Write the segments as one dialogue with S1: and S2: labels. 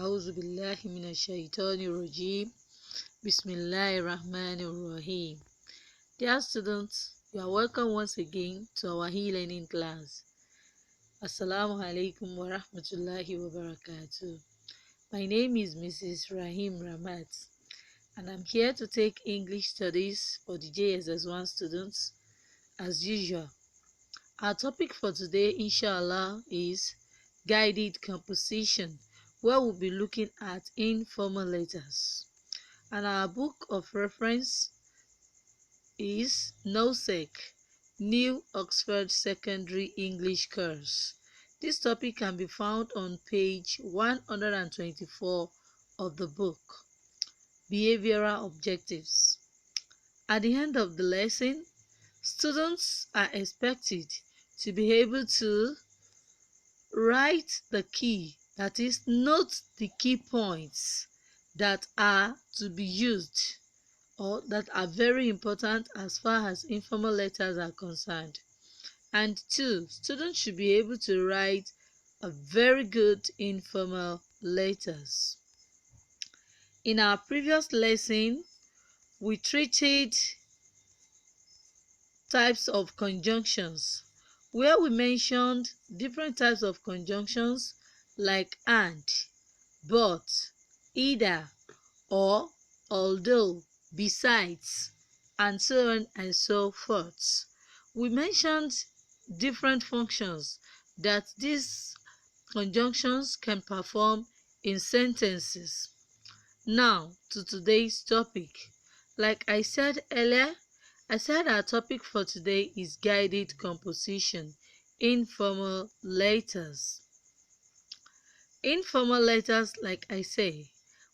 S1: A'udhu billahi minash shaitanir rajim. Bismillahir Rahmanir Rahim. Dear students, you are welcome once again to our e-learning class. Assalamu alaikum wa rahmatullahi wa barakatuh. My name is Mrs. Rahim Ramat, and I'm here to take English studies for the JS1 students as usual. Our topic for today, inshallah, is guided composition, where we'll be looking at informal letters. And our book of reference is NOSEC, New Oxford Secondary English Course. This topic can be found on page 124 of the book, Behavioral Objectives. At the end of the lesson, students are expected to be able to write the key, that is, note the key points that are to be used or that are very important as far as informal letters are concerned. And two, students should be able to write a very good informal letters. In our previous lesson, we treated types of conjunctions, where we mentioned different types of conjunctions like and, but, either, or, although, besides, and so on and so forth. We mentioned different functions that these conjunctions can perform in sentences. Now to today's topic. Like I said earlier, our topic for today is guided composition, informal letters. Informal letters, like I say,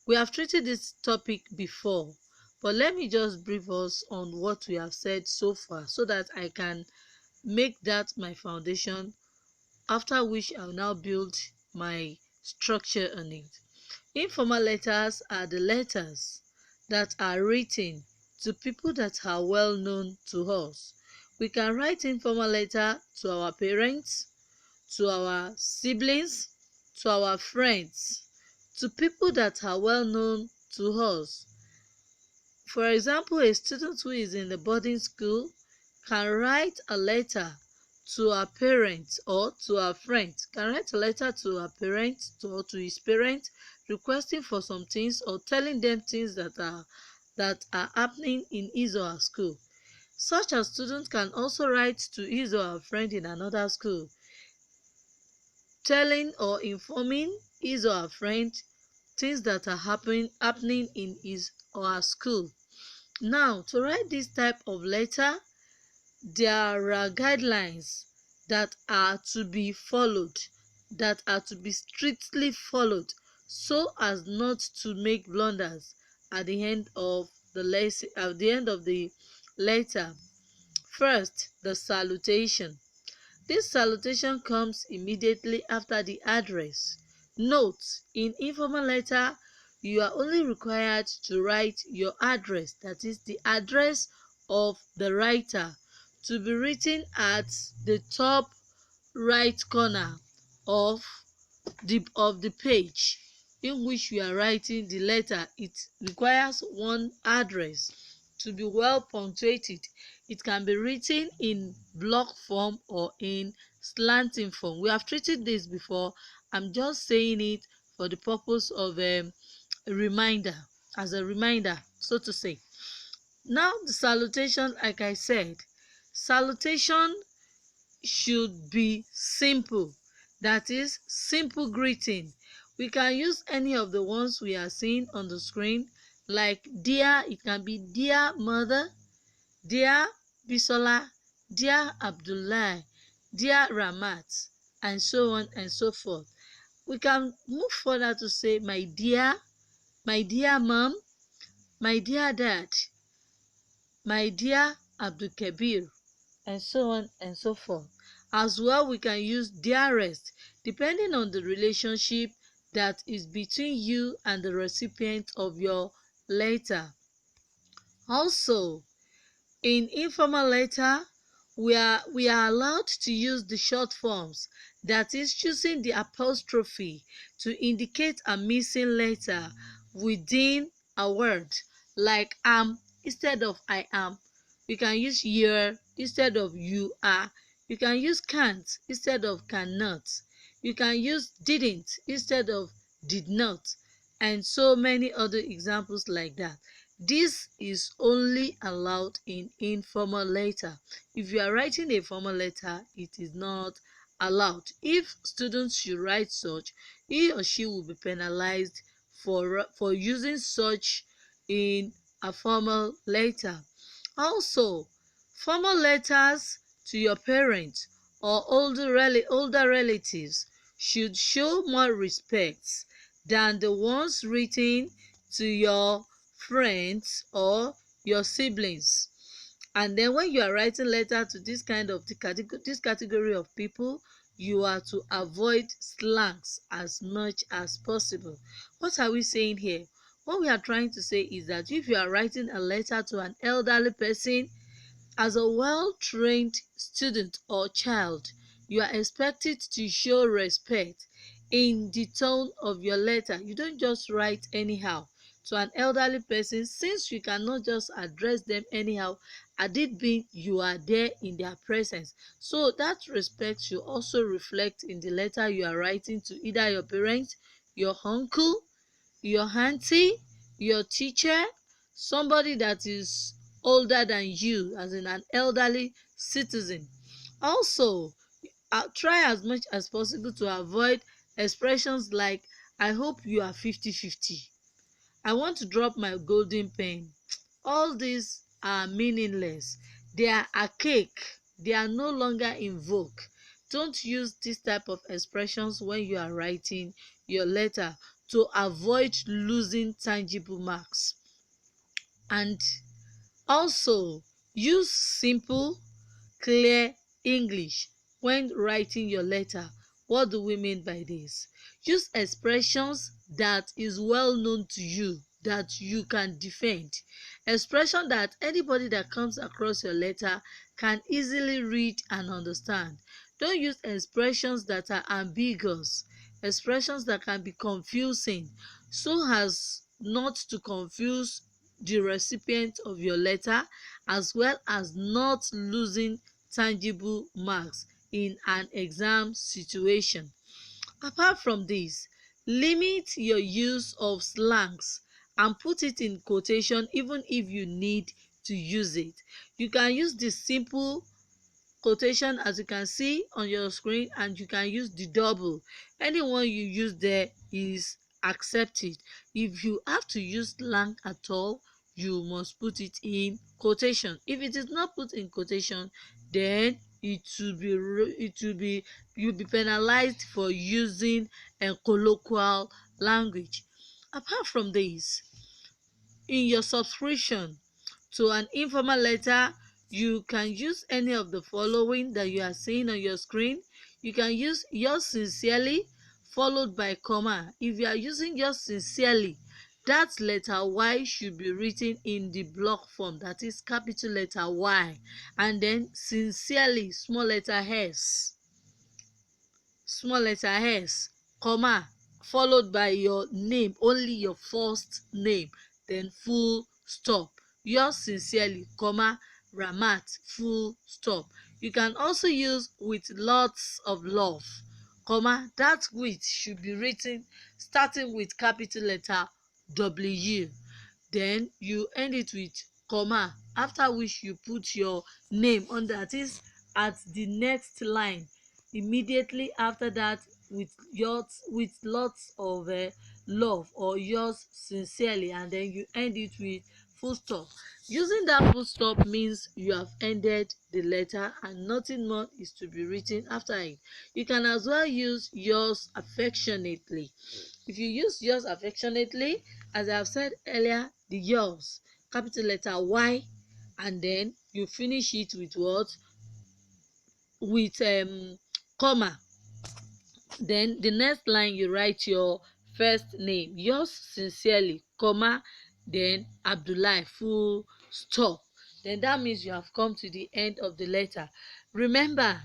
S1: we have treated this topic before, but let me just brief us on what we have said so far so that I can make that my foundation, after which I'll now build my structure on it. Informal letters are the letters that are written to people that are well known to us. We can write informal letter to our parents, to our siblings, to our friends, to people that are well known to us. For example, a student who is in the boarding school can write a letter to our parents or to our friends, can write a letter to our parents or to his parents, requesting for some things or telling them things that are happening in his or her school. Such a student can also write to his or her friend in another school, telling or informing his or her friend things that are happening in his or her school. Now, to write this type of letter, there are guidelines that are to be followed, that are to be strictly followed, so as not to make blunders at the end of the lesson, at the end of the letter. First, the salutation. This salutation comes immediately after the address. Note, in informal letter, you are only required to write your address, that is the address of the writer, to be written at the top right corner of the page in which you are writing the letter. It requires one address to be well punctuated. It can be written in block form or in slanting form. We have treated this before. I'm just saying it for the purpose of a reminder, as a reminder, so to say. Now, the salutation, like I said, salutation should be simple, that is, simple greeting. We can use any of the ones we are seeing on the screen, like dear. It can be dear mother, dear Bisola, dear Abdullah, dear Ramat, and so on and so forth. We can move further to say my dear mom, my dear dad, my dear Abdul Kabir, and so on and so forth. As well, we can use dearest, depending on the relationship that is between you and the recipient of your letter. Also, in informal letter, we are allowed to use the short forms, that is choosing the apostrophe to indicate a missing letter within a word, like am instead of I am. You can use your instead of you are. You can use can't instead of cannot. You can use didn't instead of did not, and so many other examples like that. This is only allowed in informal letter. If you are writing a formal letter, it is not allowed. If students should write such, he or she will be penalized for using such in a formal letter. Also, formal letters to your parents or older relatives should show more respect than the ones written to your friends or your siblings. And then when you are writing letter to this category of people, you are to avoid slangs as much as possible. What are we saying here? What we are trying to say is that if you are writing a letter to an elderly person, as a well-trained student or child, you are expected to show respect in the tone of your letter. You don't just write anyhow to an elderly person, since you cannot just address them anyhow, had it been you are there in their presence. So that respect should also reflect in the letter you are writing to either your parents, your uncle, your auntie, your teacher, somebody that is older than you, as in an elderly citizen. Also, try as much as possible to avoid expressions like I hope you are 50-50. I want to drop my golden pen. All these are meaningless. They are archaic. They are no longer in vogue. Don't use this type of expressions when you are writing your letter, to avoid losing tangible marks. And also, use simple, clear English when writing your letter. What do we mean by this? Use expressions that is well known to you, that you can defend. Expression that anybody that comes across your letter can easily read and understand. Don't use expressions that are ambiguous, expressions that can be confusing, so as not to confuse the recipient of your letter, as well as not losing tangible marks in an exam situation. Apart from this, limit your use of slangs and put it in quotation even if you need to use it. You can use the simple quotation as you can see on your screen, and you can use the double. Anyone you use there is accepted. If you have to use slang at all, you must put it in quotation. If it is not put in quotation, then you'll be penalized for using a colloquial language. Apart from this, in your subscription to an informal letter, you can use any of the following that you are seeing on your screen. You can use yours sincerely followed by comma. If you are using yours sincerely, that letter Y should be written in the block form, that is capital letter Y, and then sincerely small letter s, comma, followed by your name, only your first name, then full stop. Yours sincerely, comma, Ramat, full stop. You can also use with lots of love, comma, that with should be written starting with capital letter W. Then you end it with comma, after which you put your name on, that is at the next line immediately after that, with lots of love, or yours sincerely, and then you end it with full stop. Using that full stop means you have ended the letter and nothing more is to be written after it. You can as well use yours affectionately. If you use yours affectionately, as I have said earlier, the yours, capital letter Y, and then you finish it with what? With comma. Then the next line you write your first name, yours sincerely, comma, then Abdullah, full stop. then that means you have come to the end of the letter. Remember,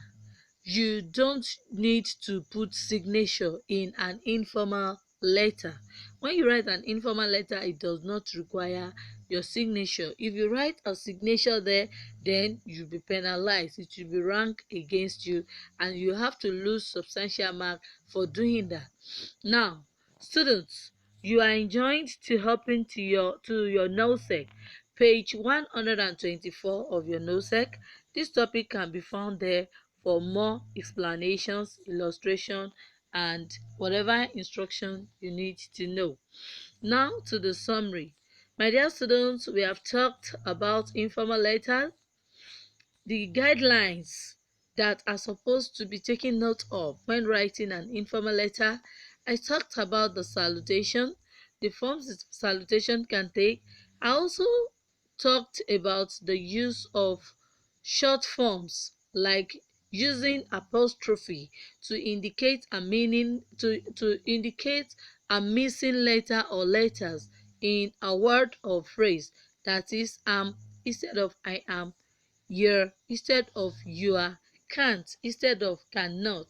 S1: you don't need to put signature in an informal letter. When you write an informal letter, it does not require your signature. If you write a signature there, then you'll be penalized. It will be ranked against you, and you have to lose substantial mark for doing that. Now, students, you are enjoined to hop to your NOSEC, page 124 of your NOSEC. This topic can be found there for more explanations, illustration, and whatever instruction you need to know. Now to the summary. My dear students, we have talked about informal letters, the guidelines that are supposed to be taken note of when writing an informal letter. I talked about the salutation, the forms the salutation can take. I also talked about the use of short forms like using apostrophe to indicate a meaning, to indicate a missing letter or letters in a word or phrase, that is am instead of I am, your instead of you are, can't instead of cannot,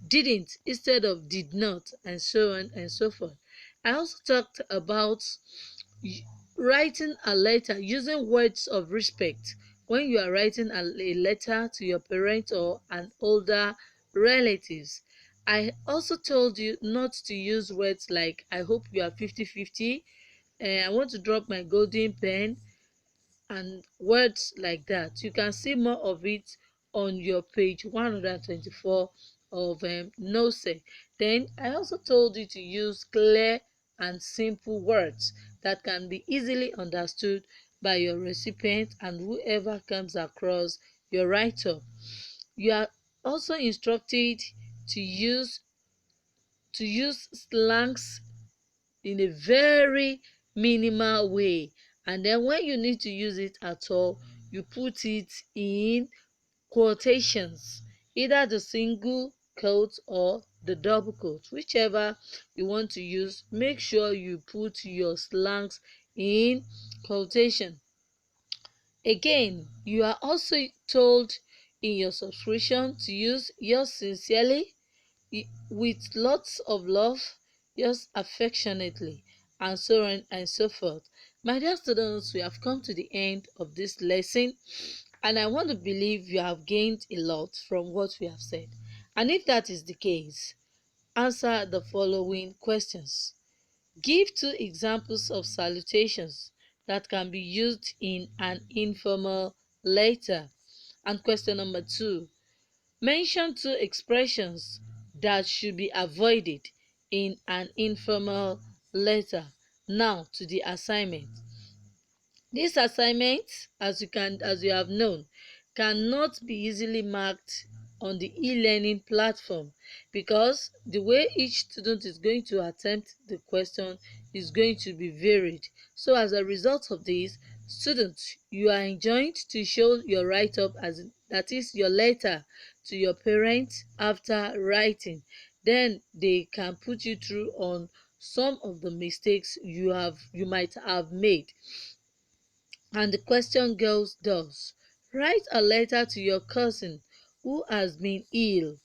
S1: didn't instead of did not, and so on and so forth. I also talked about writing a letter using words of respect when you are writing a letter to your parents or an older relatives. I also told you not to use words like I hope you are 50-50, I want to drop my golden pen, and words like that. You can see more of it on your page 124 of NOSE. Then I also told you to use clear and simple words that can be easily understood by your recipient and whoever comes across your write-up. You are also instructed to use slangs in a very minimal way, and then when you need to use it at all, you put it in quotations, either the single quote or the double quote, whichever you want to use. Make sure you put your slangs in quotation. Again, you are also told in your subscription to use yours sincerely, with lots of love, yours affectionately, and so on and so forth. My dear students, we have come to the end of this lesson, and I want to believe you have gained a lot from what we have said. And if that is the case, answer the following questions. Give two examples of salutations that can be used in an informal letter. And question number 2, mention two expressions that should be avoided in an informal letter. Now to the assignment. This assignment, as you have known, cannot be easily marked on the e-learning platform, because the way each student is going to attempt the question is going to be varied. So as a result of this, students, you are enjoined to show your write-up, as that is your letter to your parents after writing. Then they can put you through on some of the mistakes you might have made. And the question goes thus: write a letter to your cousin who has been ill,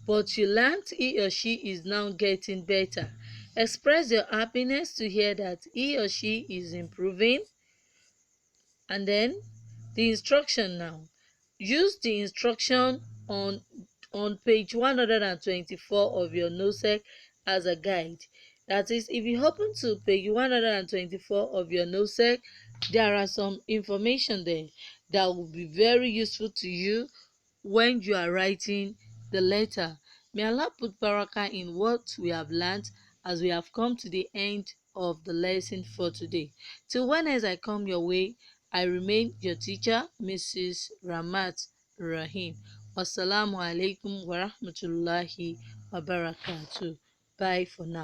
S1: but you learned he or she is now getting better. Express your happiness to hear that he or she is improving. And then the instruction now. Use the instruction on page 124 of your NOSEC as a guide. That is, if you open to page 124 of your NOSEC, there are some information there that will be very useful to you when you are writing the letter. May Allah put barakah in what we have learned, as we have come to the end of the lesson for today. Till when as I come your way, I remain your teacher, Mrs. Ramat Rahim. Wassalamu alaikum wa rahmatullahi wa barakatuh. Bye for now.